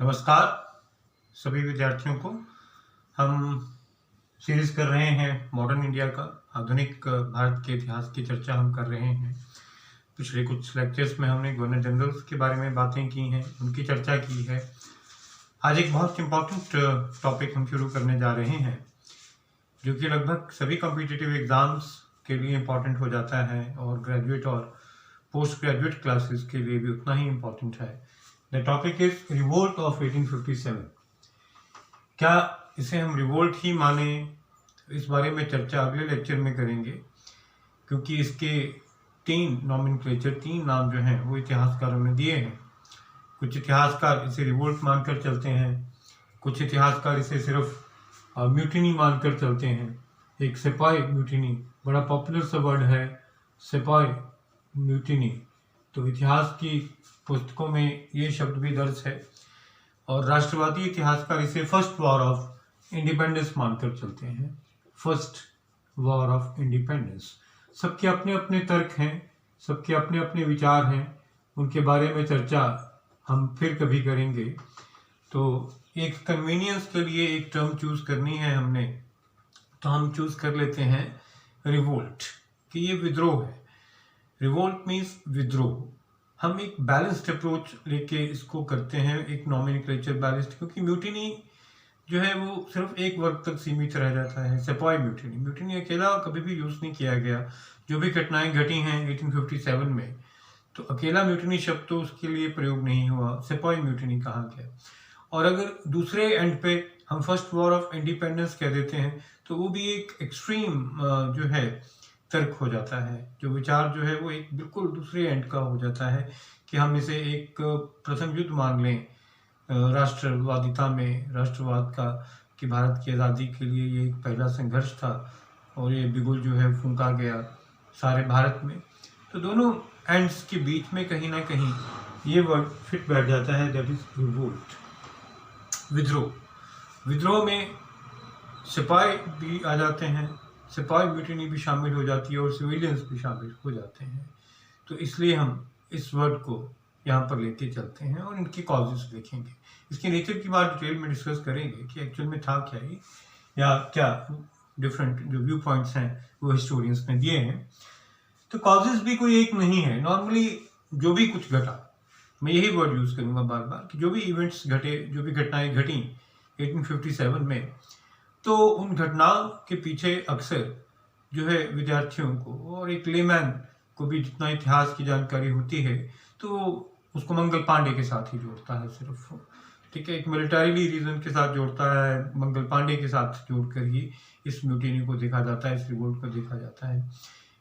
नमस्कार सभी विद्यार्थियों को। हम सीरीज कर रहे हैं मॉडर्न इंडिया का, आधुनिक भारत के इतिहास की चर्चा हम कर रहे हैं। पिछले कुछ लेक्चर्स में हमने गवर्नर जनरल्स के बारे में बातें की हैं, उनकी चर्चा की है। आज एक बहुत इम्पोर्टेंट टॉपिक हम शुरू करने जा रहे हैं, जो कि लगभग सभी कॉम्पिटिटिव एग्जाम्स के लिए इम्पोर्टेंट हो जाता है और ग्रेजुएट और पोस्ट ग्रेजुएट क्लासेस के लिए भी उतना ही इम्पोर्टेंट है। The topic is revolt of 1857। क्या इसे हम रिवोल्ट ही माने, इस बारे में चर्चा अगले लेक्चर में करेंगे, क्योंकि इसके तीन नाम जो हैं वो इतिहासकारों ने दिए हैं। कुछ इतिहासकार इसे रिवोल्ट मानकर चलते हैं, कुछ इतिहासकार इसे सिर्फ म्यूटिनी मानकर चलते हैं। एक सिपाही म्यूटिनी बड़ा पॉपुलर सा वर्ड है, सिपाही म्यूटिनी, तो इतिहास की पुस्तकों में ये शब्द भी दर्ज है। और राष्ट्रवादी इतिहासकार इसे फर्स्ट वॉर ऑफ इंडिपेंडेंस मानकर चलते हैं। First war of independence. सबके अपने अपने तर्क हैं, सबके अपने अपने विचार हैं, उनके बारे में चर्चा हम फिर कभी करेंगे। तो एक कन्वीनियंस के लिए एक टर्म चूज करनी है हमने, तो हम चूज कर लेते हैं रिवोल्ट, कि ये विद्रोह है। रिवोल्ट मीन्स विद्रोह। हम एक बैलेंस्ड अप्रोच लेके इसको करते हैं, एक नॉमेनक्लेचर बैलेंस्ड, क्योंकि म्यूटिनी जो है वो सिर्फ एक वर्ग तक सीमित रह जाता है। सेपॉय म्यूटिनी अकेला कभी भी यूज नहीं किया गया। जो भी घटनाएं घटी हैं 1857 में, तो अकेला म्यूटिनी शब्द तो उसके लिए प्रयोग नहीं हुआ, सेपॉय म्यूटिनी कहा गया। और अगर दूसरे एंड पे हम फर्स्ट वॉर ऑफ इंडिपेंडेंस कह देते हैं, तो वो भी एक एक्सट्रीम जो है तर्क हो जाता है। जो विचार जो है वो एक बिल्कुल दूसरे एंड का हो जाता है, कि हम इसे एक प्रथम युद्ध मान लें राष्ट्रवादिता में, राष्ट्रवाद का, कि भारत की आज़ादी के लिए ये एक पहला संघर्ष था और ये बिगुल जो है फूंका गया सारे भारत में। तो दोनों एंड्स के बीच में कहीं ना कहीं ये वर्ड फिट बैठ जाता है, दैट इज रिवोल्ट, विद्रोह। विद्रोह में सिपाही भी आ जाते हैं, सिपाही म्यूटिनी भी शामिल हो जाती है और सिविलियंस भी शामिल हो जाते हैं। तो इसलिए हम इस वर्ड को यहाँ पर लेके चलते हैं और इनके कॉजेस देखेंगे। इसके नेचर की बात डिटेल में डिस्कस करेंगे कि एक्चुअल में था क्या ये, या क्या डिफरेंट जो व्यू पॉइंट्स हैं वो हिस्टोरियंस ने दिए हैं। तो कॉजेस भी कोई एक नहीं है। नॉर्मली जो भी कुछ घटा, मैं यही वर्ड यूज करूंगा बार बार, कि जो भी इवेंट्स घटे, जो भी घटनाएं घटी 1857 में, तो उन घटनाओं के पीछे अक्सर जो है विद्यार्थियों को और एक लेमैन को भी जितना इतिहास की जानकारी होती है, तो उसको मंगल पांडे के साथ ही जोड़ता है सिर्फ। ठीक है, एक मिलिटरी रीजन के साथ जोड़ता है, मंगल पांडे के साथ जोड़कर ही इस म्यूटिनी को देखा जाता है, इस रिवोल्ट को देखा जाता है,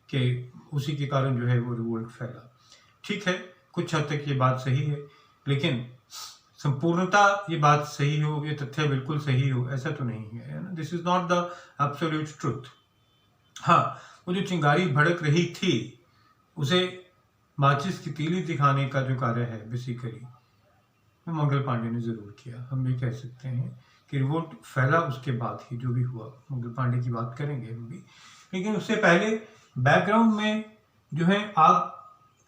कि उसी के कारण जो है वो रिवोल्ट फैला। ठीक है, कुछ हद तक ये बात सही है, लेकिन संपूर्णता ये बात सही हो, ये तथ्य बिल्कुल सही हो, ऐसा तो नहीं है ना। This is not the absolute truth. हाँ, वो जो चिंगारी भड़क रही थी, उसे माचिस की तीली दिखाने का जो कार्य है बेसिकली, वो मंगल पांडे ने जरूर किया। हम ये कह सकते हैं कि रिवोल्ट फैला उसके बाद ही, जो भी हुआ। मंगल पांडे की बात करेंगे हम भी, लेकिन उससे पहले बैकग्राउंड में जो है आग,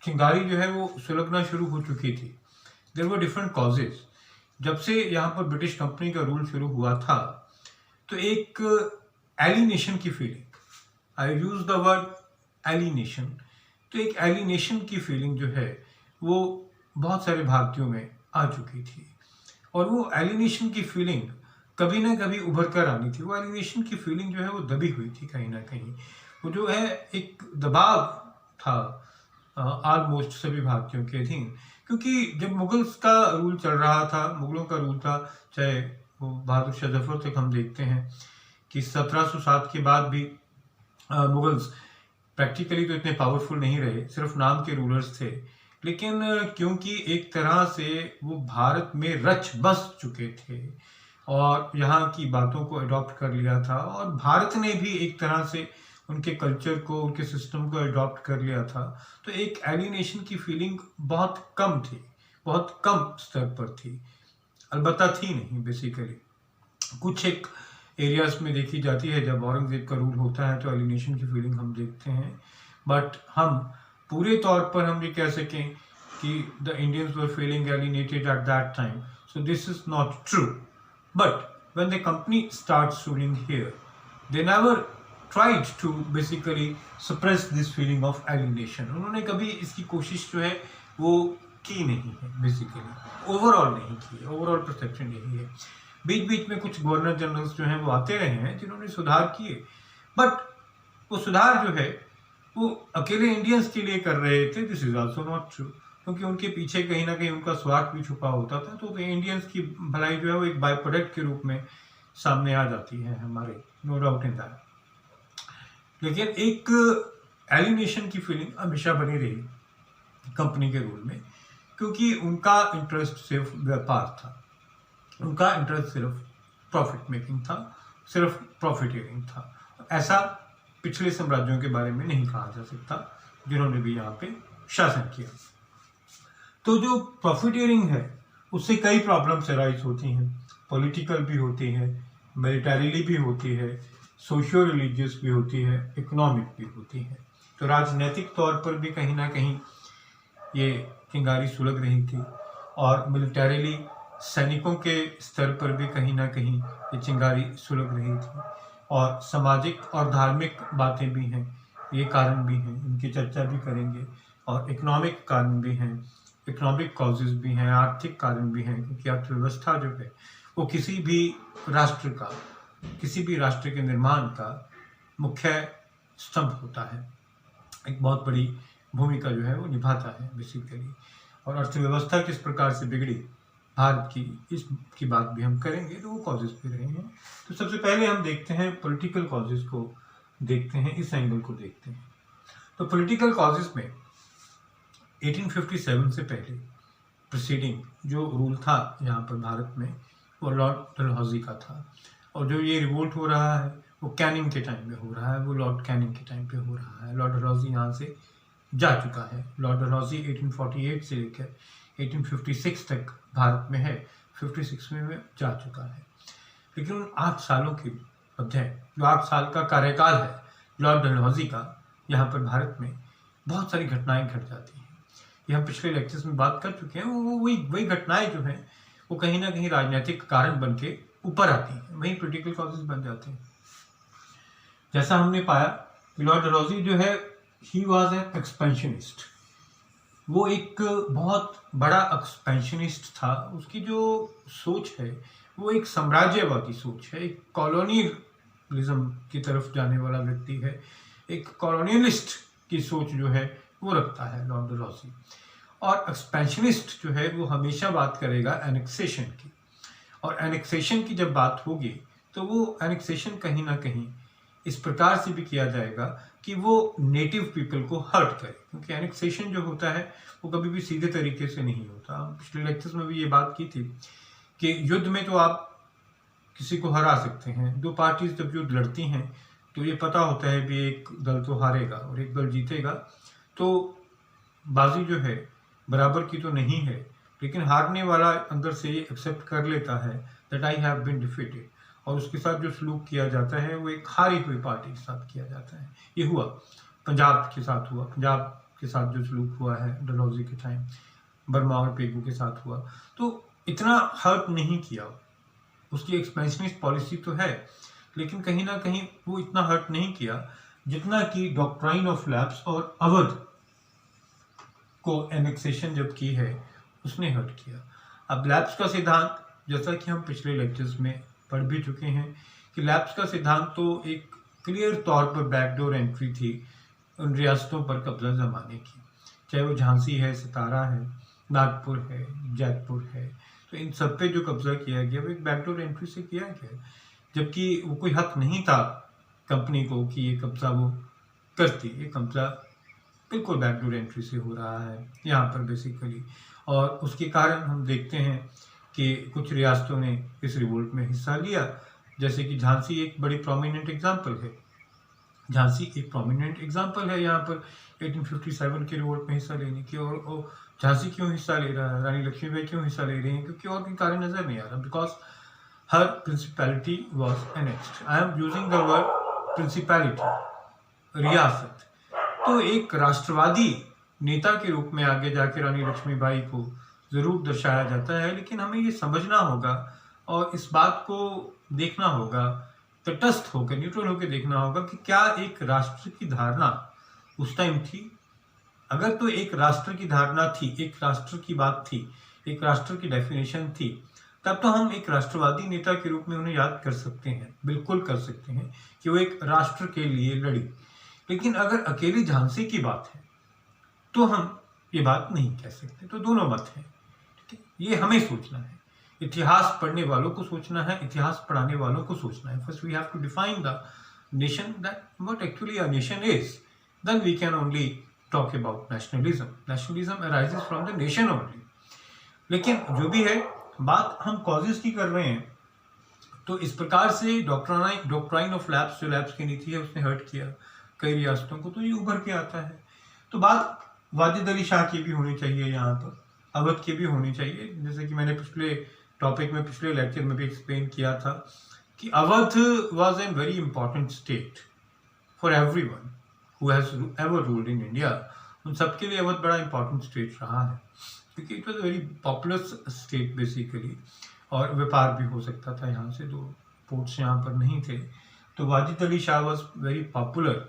चिंगारी जो है वो सुलगना शुरू हो चुकी थी। There were different causes. जब से यहाँ पर ब्रिटिश कंपनी का रूल शुरू हुआ था, तो एक एलिनेशन की feeling, I use the word alienation, तो एक एलिनेशन की फीलिंग जो है वो बहुत सारे भारतीयों में आ चुकी थी। और वो एलिनेशन की फीलिंग कभी ना कभी उभर कर आनी थी। वो एलिनेशन की फीलिंग जो है वो दबी हुई थी कहीं ना कहीं। वो जो है एक दबाव था ऑलमोस्ट सभी भारतीयों के अधीन, क्योंकि जब मुगल्स का रूल चल रहा था, मुगलों का रूल था, चाहे वो बहादुर शाह जफर तक हम देखते हैं कि 1707 के बाद भी मुगल्स प्रैक्टिकली तो इतने पावरफुल नहीं रहे, सिर्फ नाम के रूलर्स थे। लेकिन क्योंकि एक तरह से वो भारत में रच बस चुके थे और यहाँ की बातों को अडॉप्ट कर लिया था, और भारत ने भी एक तरह से उनके कल्चर को, उनके सिस्टम को अडॉप्ट कर लिया था, तो एक एलिनेशन की फीलिंग बहुत कम थी, बहुत कम स्तर पर थी, अलबत्ता थी नहीं बेसिकली। कुछ एक एरियाज में देखी जाती है, जब औरंगजेब का रूल होता है तो एलिनेशन की फीलिंग हम देखते हैं, बट हम पूरे तौर पर हम ये कह सकें कि the Indians were feeling alienated at that time, So this is not true. But when the company starts ruling here, they never tried to basically suppress this feeling of alienation. उन्होंने कभी इसकी कोशिश जो है वो की नहीं है, बेसिकली ओवरऑल नहीं की है, ओवरऑल परसेप्शन यही है। बीच बीच में कुछ गवर्नर जनरल्स जो हैं वो आते रहे हैं जिन्होंने सुधार किए, बट वो सुधार जो है वो अकेले इंडियंस के लिए कर रहे थे। This is also not true, क्योंकि उनके पीछे कहीं ना कहीं उनका स्वार्थ भी छुपा होता था। तो इंडियंस की भलाई जो है वो एक बाय प्रोडक्ट के रूप में सामने आ जाती है हमारे, नो डाउट इन दैट। लेकिन एक एलिनेशन की फीलिंग हमेशा बनी रही कंपनी के रूल में, क्योंकि उनका इंटरेस्ट सिर्फ व्यापार था, उनका इंटरेस्ट सिर्फ प्रॉफिट मेकिंग था, सिर्फ प्रॉफिटियरिंग था। ऐसा पिछले साम्राज्यों के बारे में नहीं कहा जा सकता जिन्होंने भी यहाँ पे शासन किया। तो जो प्रॉफिटियरिंग है उससे कई प्रॉब्लम्स अराइज होती हैं, पॉलिटिकल भी होती है, मिलिटरीली भी होती है, सोशियो रिलीजियस भी होती है, इकोनॉमिक भी होती है। तो राजनीतिक तौर पर भी कहीं ना कहीं ये चिंगारी सुलग रही थी, और मिलिटरीली सैनिकों के स्तर पर भी कहीं ना कहीं ये चिंगारी सुलग रही थी, और सामाजिक और धार्मिक बातें भी हैं, ये कारण भी हैं, इनकी चर्चा भी करेंगे। और इकोनॉमिक कारण भी हैं, इकोनॉमिक कॉजेज भी हैं, आर्थिक कारण भी हैं, क्योंकि अर्थव्यवस्था जो है वो किसी भी राष्ट्र का, किसी भी राष्ट्र के निर्माण का मुख्य स्तंभ होता है, एक बहुत बड़ी भूमिका जो है वो निभाता है बेसिकली। और अर्थव्यवस्था किस प्रकार से बिगड़ी भारत की, इसकी बात भी हम करेंगे। तो वो कॉजेज भी रहे हैं। तो सबसे पहले हम देखते हैं पॉलिटिकल कॉजेज को, देखते हैं इस एंगल को देखते हैं। तो पॉलिटिकल कॉजेज में 1857 से पहले प्रीसीडिंग जो रूल था यहाँ पर भारत में वो लॉर्ड डलहौजी का था, और जो ये रिवोल्ट हो रहा है वो कैनिंग के टाइम पे हो रहा है, वो लॉर्ड कैनिंग के टाइम पे हो रहा है। लॉर्ड डलहौजी यहाँ से जा चुका है। लॉर्ड डलहौजी 1848 से लेकर 1856 तक भारत में है, 56 में जा चुका है। लेकिन उन 8 सालों के मध्य जो 8 साल का कार्यकाल है लॉर्ड डलहौजी का, यहाँ पर भारत में बहुत सारी घटनाएं घट जाती हैं। ये हम पिछले लेक्चर्स में बात कर चुके हैं। वो वही घटनाएं जो हैं वो कहीं ना कहीं राजनीतिक कारण बन के ऊपर आती हैं, वही पॉलिटिकल कॉजेज बन जाते हैं। जैसा हमने पाया कि लॉर्ड डलहौजी जो है ही वॉज एन एक्सपेंशनिस्ट, वो एक बहुत बड़ा एक्सपेंशनिस्ट था। उसकी जो सोच है वो एक साम्राज्यवादी सोच है, एक कॉलोनियलिज्म की तरफ जाने वाला व्यक्ति है, एक कॉलोनियलिस्ट की सोच जो है वो रखता है लॉर्ड डलहौजी। और एक्सपेंशनिस्ट जो है वो हमेशा बात करेगा एनेक्सेशन की, और एनेक्सेशन की जब बात होगी तो वो एनेक्सेशन कहीं ना कहीं इस प्रकार से भी किया जाएगा कि वो नेटिव पीपल को हर्ट करे, क्योंकि एनेक्सेशन जो होता है वो कभी भी सीधे तरीके से नहीं होता। पिछले लेक्चर्स में भी ये बात की थी कि युद्ध में तो आप किसी को हरा सकते हैं, दो पार्टीज जब युद्ध लड़ती हैं तो ये पता होता है भी एक दल तो हारेगा और एक दल जीतेगा, तो बाजी जो है बराबर की तो नहीं है, लेकिन हारने वाला अंदर से ये एक्सेप्ट कर लेता है that I have been defeated, और उसके साथ जो सलूक किया जाता है वो एक हारी हुई पार्टी के साथ किया जाता है। ये हुआ पंजाब के साथ, हुआ पंजाब के साथ जो सलूक हुआ है डलहौजी के टाइम, बर्मा और पेगू के साथ हुआ, तो इतना हर्ट नहीं किया। उसकी एक्सपेंशनिस्ट पॉलिसी तो है, लेकिन कहीं ना कहीं वो इतना हर्ट नहीं किया जितना कि डॉक्ट्राइन ऑफ लैप्स और अवध को एनेक्सेशन जब की है उसने हर्ट किया। अब लैप्स का सिद्धांत, जैसा कि हम पिछले लेक्चर्स में पढ़ भी चुके हैं कि लैप्स का सिद्धांत तो एक क्लियर तौर पर बैकडोर एंट्री थी उन रियासतों पर कब्जा जमाने की, चाहे वो झांसी है, सतारा है, नागपुर है, जयपुर है, तो इन सब पे जो कब्जा किया गया वो एक बैकडोर एंट्री से किया गया, जबकि वो कोई हक नहीं था कंपनी को कि ये कब्जा वो करती। ये कब्जा बिल्कुल बैकडोर एंट्री से हो रहा है यहाँ पर बेसिकली, और उसके कारण हम देखते हैं कि कुछ रियासतों ने इस रिवोल्ट में हिस्सा लिया, जैसे कि झांसी एक बड़ी प्रोमिनेंट एग्जाम्पल है। झांसी एक प्रोमिनेंट एग्जाम्पल है यहाँ पर 1857 के रिवोल्ट में हिस्सा लेने की। और झांसी क्यों हिस्सा ले रहा है, रानी लक्ष्मीबाई क्यों हिस्सा ले रही हैं, क्योंकि और कोई कारण नजर नहीं आ रहा, because her principality was annexed. I am using the word principality, रियासत। तो एक राष्ट्रवादी नेता के रूप में आगे जाके रानी लक्ष्मीबाई को ज़रूर दर्शाया जाता है, लेकिन हमें ये समझना होगा और इस बात को देखना होगा, तटस्थ होकर, न्यूट्रल होकर देखना होगा कि क्या एक राष्ट्र की धारणा उस टाइम थी। अगर तो एक राष्ट्र की धारणा थी, एक राष्ट्र की बात थी, एक राष्ट्र की डेफिनेशन थी, तब तो हम एक राष्ट्रवादी नेता के रूप में उन्हें याद कर सकते हैं, बिल्कुल कर सकते हैं कि वो एक राष्ट्र के लिए लड़ी। लेकिन अगर अकेली झांसी की बात है तो हम ये बात नहीं कह सकते। तो दोनों मत हैं, ठीक है। ये हमें सोचना है, इतिहास पढ़ने वालों को सोचना है, इतिहास पढ़ाने वालों को सोचना है। First we have to define the nation, that what actually a nation is, then we can only talk about nationalism. Nationalism arises from the nation only. लेकिन जो भी है, बात हम कॉजेस की कर रहे हैं, तो इस प्रकार से डॉक्ट्राइन ऑफ लैप्स, जो लैप्स की नीति है, उसने हर्ट किया कई रियासतों को, तो ये उभर के आता है। तो बात वाजिद अली शाह की भी होनी चाहिए, यहाँ पर अवध की भी होनी चाहिए। जैसे कि मैंने पिछले टॉपिक में, पिछले लेक्चर में भी एक्सप्लेन किया था कि Awadh was an very important state for everyone who has ever ruled in India. उन सबके लिए अवध बड़ा इंपॉर्टेंट स्टेट रहा है, क्योंकि it was very popular state basically, और व्यापार भी हो सकता था यहाँ से, दो पोर्ट्स यहाँ पर नहीं थे। तो Wajid Ali Shah was very popular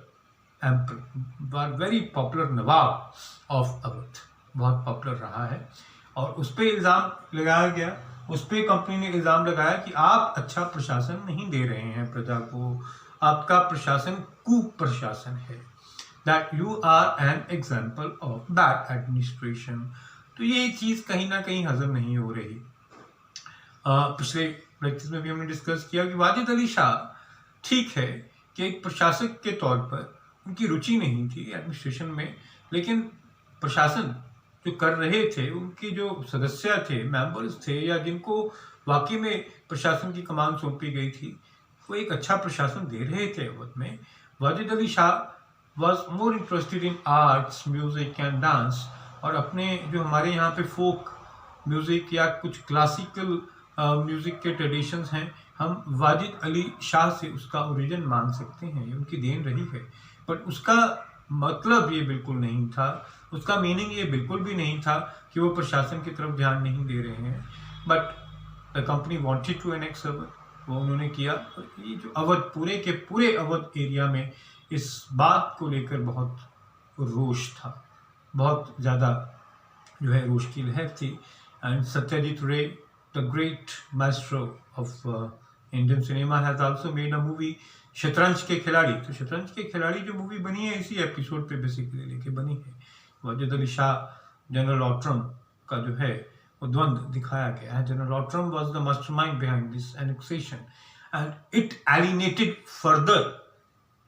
emperor, very popular Nawab of Awadh, बहुत पॉपुलर रहा है। और उस पर इल्ज़ाम लगाया गया, उस पर कंपनी ने इल्ज़ाम लगाया कि आप अच्छा प्रशासन नहीं दे रहे हैं प्रजा को, आपका प्रशासन कुप्रशासन है, that you are an example of bad administration. तो ये चीज़ कहीं ना कहीं हजम नहीं हो रही। पिछले लेक्चर में भी हमने डिस्कस किया कि वाजिद अली शाह ठीक है कि एक प्रशासक के तौर पर उनकी रुचि नहीं थी एडमिनिस्ट्रेशन में, लेकिन प्रशासन जो कर रहे थे, उनके जो सदस्य थे, मेंबर्स थे, या जिनको वाकई में प्रशासन की कमान सौंपी गई थी, वो एक अच्छा प्रशासन दे रहे थे अवध में। Wajid Ali Shah was more interested in arts, music and dance, और अपने जो हमारे यहाँ पे फोक म्यूजिक या कुछ क्लासिकल म्यूजिक के ट्रेडिशंस हैं, हम वाजिद अली शाह से उसका ओरिजिन मान सकते हैं, ये उनकी देन रही है। बट उसका मतलब ये बिल्कुल नहीं था, उसका मीनिंग ये बिल्कुल भी नहीं था कि वो प्रशासन की तरफ ध्यान नहीं दे रहे हैं। But the company wanted to annex Awadh, वो उन्होंने किया। ये जो अवध, पूरे के पूरे अवध एरिया में इस बात को लेकर बहुत रोष था, बहुत ज़्यादा जो है रोष की लहर थी। एंड सत्यजीत रे, the great master of Indian cinema, has also made a movie शतरंज के खिलाड़ी। तो शतरंज के खिलाड़ी जो मूवी बनी है, इसी एपिसोड पे बेसिकली लेके बनी है। वाजिद अली शाह, जनरल ऑट्रम का जो है वो द्वंद्व दिखाया गया है। General Outram was the mastermind behind this annexation, and it alienated further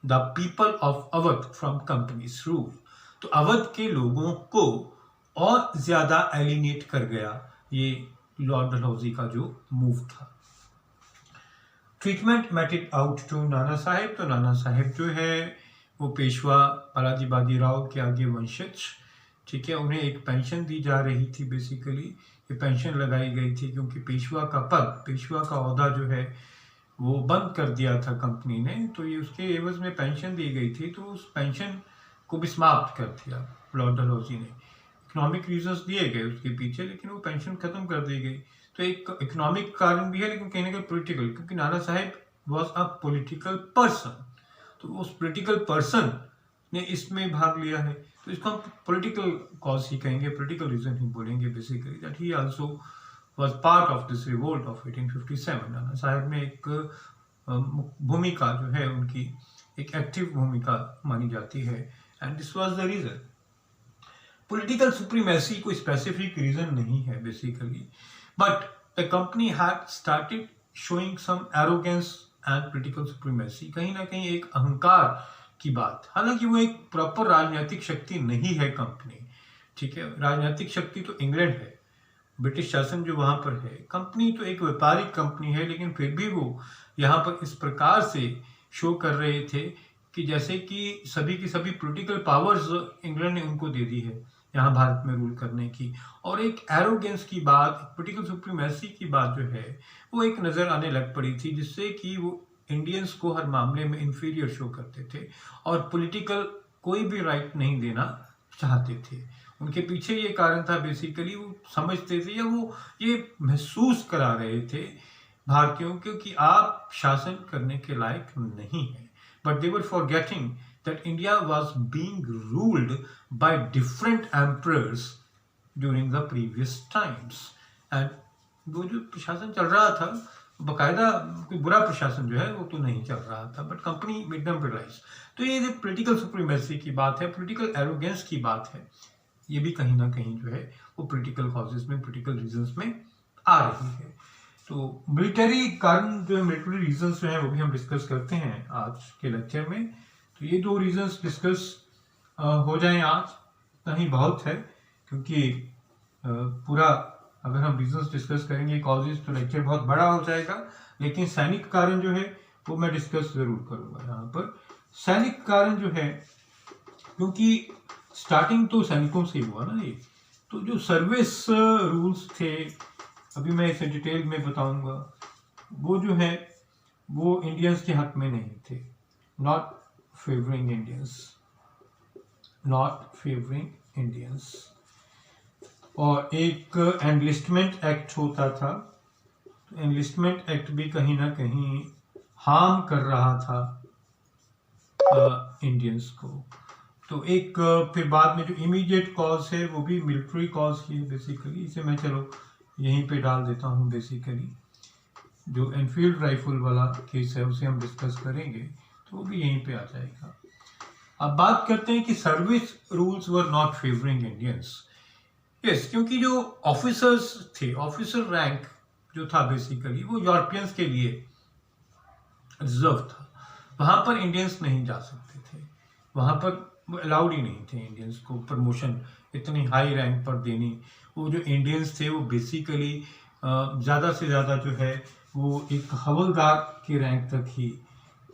the people of Awadh from company's rule. तो अवध के लोगों को और ज्यादा एलिनेट कर गया ये लॉर्ड डलहौजी का जो मूव था। Treatment mated out to Nana Saheb. तो नाना साहेब जो है वो पेशवा बालाजी बाजीराव के आगे वंशज, ठीक है। उन्हें एक पेंशन दी जा रही थी, बेसिकली ये पेंशन लगाई गई थी क्योंकि पेशवा का पद, पेशवा का ओहदा जो है वो बंद कर दिया था कंपनी ने, तो ये उसके एवज में पेंशन दी गई थी। तो उस पेंशन को भी समाप्त कर दिया लॉर्ड डलहौजी ने। इकोनॉमिक रीजंस दिए गए उसके पीछे, लेकिन वो पेंशन खत्म कर दी गई। तो एक इकोनॉमिक कारण भी है, लेकिन कहीं ना कहीं पॉलिटिकल, क्योंकि Nana Saheb was a political person. तो उस पॉलिटिकल पर्सन ने इसमें भाग लिया है, तो इसको हम पॉलिटिकल कॉज ही कहेंगे, पॉलिटिकल रीजन ही बोलेंगे basically, that he also was part of this revolt of 1857। Nana Saheb में एक भूमिका जो है उनकी एक एक्टिव भूमिका मानी जाती है, and this was the reason. Political supremacy कोई स्पेसिफिक रीजन नहीं है basically, but the company had started showing some arrogance and political supremacy, कहीं ना कहीं एक अहंकार की बात। हालांकि वो एक प्रॉपर राजनीतिक शक्ति नहीं है कंपनी, ठीक है। राजनीतिक शक्ति तो इंग्लैंड है, ब्रिटिश शासन जो वहां पर है। कंपनी तो एक व्यापारिक कंपनी है, लेकिन फिर भी वो यहाँ पर इस प्रकार से शो कर रहे थे कि जैसे कि सभी की सभी पॉलिटिकल पावर्स इंग्लैंड ने उनको दे दी है यहाँ भारत में रूल करने की, और एक एरोगेंस की बात, पॉलिटिकल सुप्रीमेसी की बात जो है वो एक नज़र आने लग पड़ी थी, जिससे कि वो इंडियंस को हर मामले में इंफीरियर शो करते थे और पॉलिटिकल कोई भी राइट नहीं देना चाहते थे। उनके पीछे ये कारण था बेसिकली, वो समझते थे या वो ये महसूस करा रहे थे भारतीयों को कि आप शासन करने के लायक नहीं हैं। But they were forgetting that India was being ruled by different emperors during the previous times, and वो जो प्रशासन चल रहा था बकायदा कोई बुरा प्रशासन जो है वो तो नहीं चल रहा था, but company made them realise. तो ये पोलिटिकल सुप्रीमेसी की बात है, पोलिटिकल एरोगेंस की बात है, ये भी कहीं ना कहीं जो है वो पोलिटिकल कॉजेज में, पोलिटिकल रीजंस में आ रही है। तो मिलिट्री कारण जो है, मिलिट्री रीजंस जो है वो भी हम डिस्कस करते हैं आज के लेक्चर में। तो ये दो रीजंस डिस्कस हो जाएं आज, इतना ही बहुत है, क्योंकि पूरा अगर हम रीजंस डिस्कस करेंगे कॉजेज तो लेक्चर बहुत बड़ा हो जाएगा। लेकिन सैनिक कारण जो है वो मैं डिस्कस जरूर करूंगा यहाँ पर। सैनिक कारण जो है, क्योंकि स्टार्टिंग तो सैनिकों से ही हुआ ना ये, तो जो सर्विस रूल्स थे, अभी मैं इसे डिटेल में बताऊंगा, वो जो है वो इंडियंस के हक में नहीं थे, not favouring Indians, not favouring Indians. और एक एनलिस्टमेंट एक्ट होता था, एनलिस्टमेंट एक्ट भी कहीं ना कहीं हार्म कर रहा था इंडियंस को। तो एक फिर बाद में जो इमीडिएट कॉज है वो भी मिलिट्री कॉज ही है बेसिकली, इसे मैं चलो यहीं पे डाल देता हूँ। बेसिकली जो एनफील्ड राइफल वाला केस है उसे हम डिस्कस करेंगे, तो वो भी यहीं पे आ जाएगा। अब बात करते हैं कि service rules were not favouring Indians. Yes, क्योंकि जो ऑफिसर्स थे, ऑफिसर रैंक जो था बेसिकली वो यूरोपियंस के लिए रिजर्व था, वहां पर इंडियंस नहीं जा सकते थे, वहां पर अलाउड ही नहीं थे इंडियंस को प्रमोशन इतनी हाई रैंक पर देनी। वो जो इंडियंस थे वो बेसिकली ज़्यादा से ज़्यादा जो है वो एक हवलदार की रैंक तक ही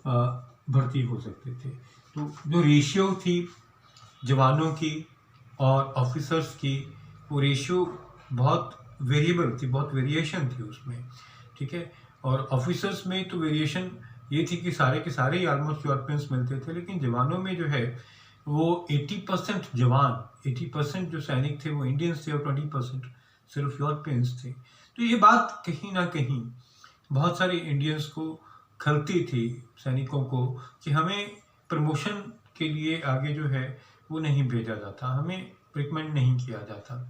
भर्ती हो सकते थे। तो जो रेशियो थी जवानों की और ऑफिसर्स की, वो रेशियो बहुत वेरिएबल थी, बहुत वेरिएशन थी उसमें, ठीक है। और ऑफिसर्स में तो वेरिएशन ये थी कि सारे के सारे ही ऑलमोस्ट यूरोपियंस मिलते थे, लेकिन जवानों में जो है वो 80% जवान, 80% जो सैनिक थे वो इंडियंस थे और 20% सिर्फ यूरोपियंस थे। तो ये बात कहीं ना कहीं बहुत सारे इंडियंस को खलती थी, सैनिकों को, कि हमें प्रमोशन के लिए आगे जो है वो नहीं भेजा जाता, हमें रिकमेंड नहीं किया जाता,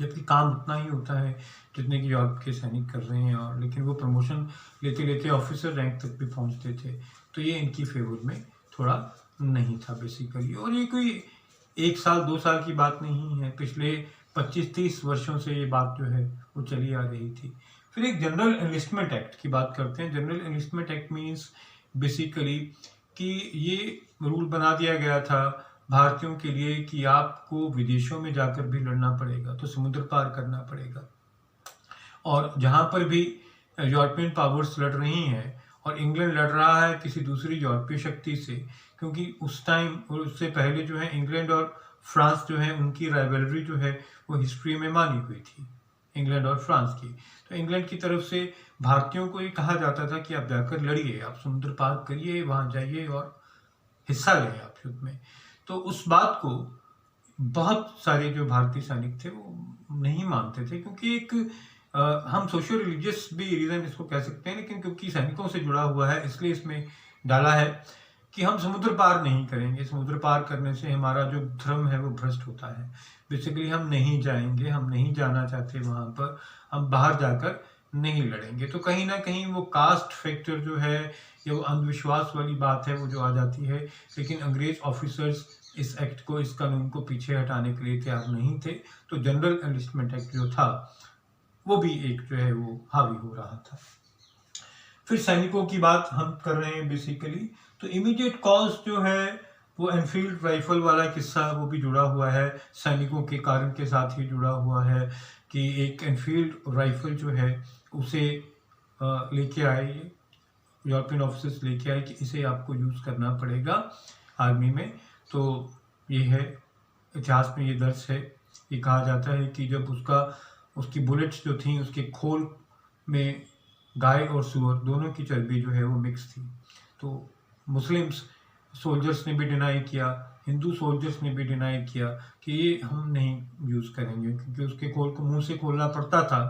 जबकि काम उतना ही होता है जितने की यूरोप के सैनिक कर रहे हैं, और लेकिन वो प्रमोशन लेते लेते ऑफिसर रैंक तक भी पहुंचते थे। तो ये इनकी फेवर में थोड़ा नहीं था बेसिकली। और ये कोई 1 साल 2 साल की बात नहीं है, पिछले 25-30 वर्षों से ये बात जो है वो चली आ रही थी। फिर एक जनरल एनलिस्टमेंट एक्ट की बात करते हैं। General enlistment act means basically कि ये रूल बना दिया गया था भारतीयों के लिए कि आपको विदेशों में जाकर भी लड़ना पड़ेगा, तो समुद्र पार करना पड़ेगा। और जहाँ पर भी यूरोपियन पावर्स लड़ रही हैं और इंग्लैंड लड़ रहा है किसी दूसरी यूरोपीय शक्ति से, क्योंकि उस टाइम और उससे पहले जो है इंग्लैंड और फ्रांस जो है उनकी राइवलरी जो है वो हिस्ट्री में मानी हुई थी, इंग्लैंड और फ्रांस की। तो इंग्लैंड की तरफ से भारतीयों को ये कहा जाता था कि आप जाकर लड़िए, आप समुद्र पार करिए, वहाँ जाइए और हिस्सा लें आप युद्ध में। तो उस बात को बहुत सारे जो भारतीय सैनिक थे वो नहीं मानते थे, क्योंकि एक हम सोशियो रिलीजियस भी रीजन इसको कह सकते हैं, लेकिन क्योंकि सैनिकों से जुड़ा हुआ है इसलिए इसमें डाला है कि हम समुद्र पार नहीं करेंगे, समुद्र पार करने से हमारा जो धर्म है वो भ्रष्ट होता है। बेसिकली हम नहीं जाएंगे, हम नहीं जाना चाहते वहाँ पर, हम बाहर जाकर नहीं लड़ेंगे। तो कहीं ना कहीं वो कास्ट फैक्टर जो है या वो अंधविश्वास वाली बात है वो जो आ जाती है। लेकिन अंग्रेज ऑफिसर्स इस एक्ट को, इस कानून को पीछे हटाने के लिए तैयार नहीं थे, तो जनरल एनलिस्टमेंट एक्ट जो था वो भी एक जो है वो हावी हो रहा था। फिर सैनिकों की बात हम कर रहे हैं बेसिकली, तो इमीडिएट कॉज जो है वो एनफील्ड राइफल वाला किस्सा वो भी जुड़ा हुआ है, सैनिकों के कारण के साथ ही जुड़ा हुआ है कि एक एनफील्ड राइफल जो है उसे लेके आए यूरोपियन ऑफिसर्स, लेके आए कि इसे आपको यूज़ करना पड़ेगा आर्मी में। तो ये है, इतिहास में ये दर्ज है, ये कहा जाता है कि जब उसकी बुलेट्स जो थी उसके खोल में गाय और सूअर दोनों की चर्बी जो है वो मिक्स थी, तो मुस्लिम्स सोल्जर्स ने भी डिनाई किया, हिंदू सोल्जर्स ने भी डिनाई किया कि ये हम नहीं यूज़ करेंगे, क्योंकि उसके खोल को मुंह से खोलना पड़ता था,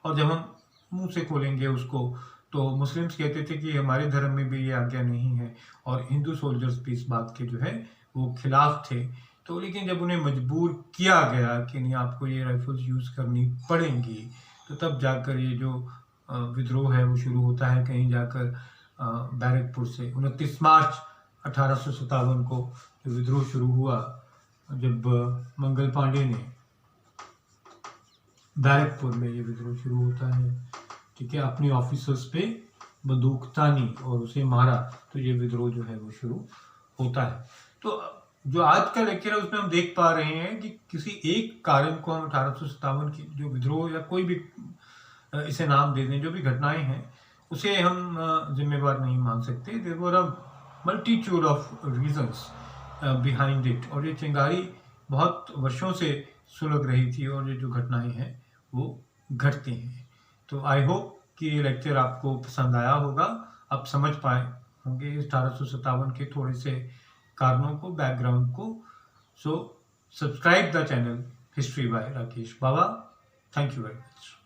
और जब हम मुंह से खोलेंगे उसको तो मुस्लिम्स कहते थे कि हमारे धर्म में भी ये आज्ञा नहीं है, और हिंदू सोल्जर्स भी इस बात के जो है वो खिलाफ थे। तो लेकिन जब उन्हें मजबूर किया गया कि नहीं, आपको ये राइफल्स यूज़ करनी पड़ेंगी, तो तब जाकर ये जो विद्रोह है वो शुरू होता है। कहीं जाकर बैरकपुर से 29 मार्च 1857 को जो विद्रोह शुरू हुआ, जब मंगल पांडे ने बैरकपुर में ये विद्रोह शुरू होता है, ठीक है, अपने ऑफिसर्स पे बंदूक तानी और उसे मारा, तो ये विद्रोह जो है वो शुरू होता है। तो जो आज का लेक्चर है उसमें हम देख पा रहे हैं कि किसी एक कारण को हम 1857 की जो विद्रोह या कोई भी इसे नाम दे दें, जो भी घटनाएं हैं उसे हम जिम्मेवार नहीं मान सकते। There were a multitude of reasons behind it, और ये चिंगारी बहुत वर्षों से सुलग रही थी, और ये जो घटनाएं हैं वो घटती हैं। तो आई होप कि ये लेक्चर आपको पसंद आया होगा, आप समझ पाए होंगे 1857 के थोड़े से कारणों को, बैकग्राउंड को। So subscribe the channel history by Rakesh Baba. Thank you very much.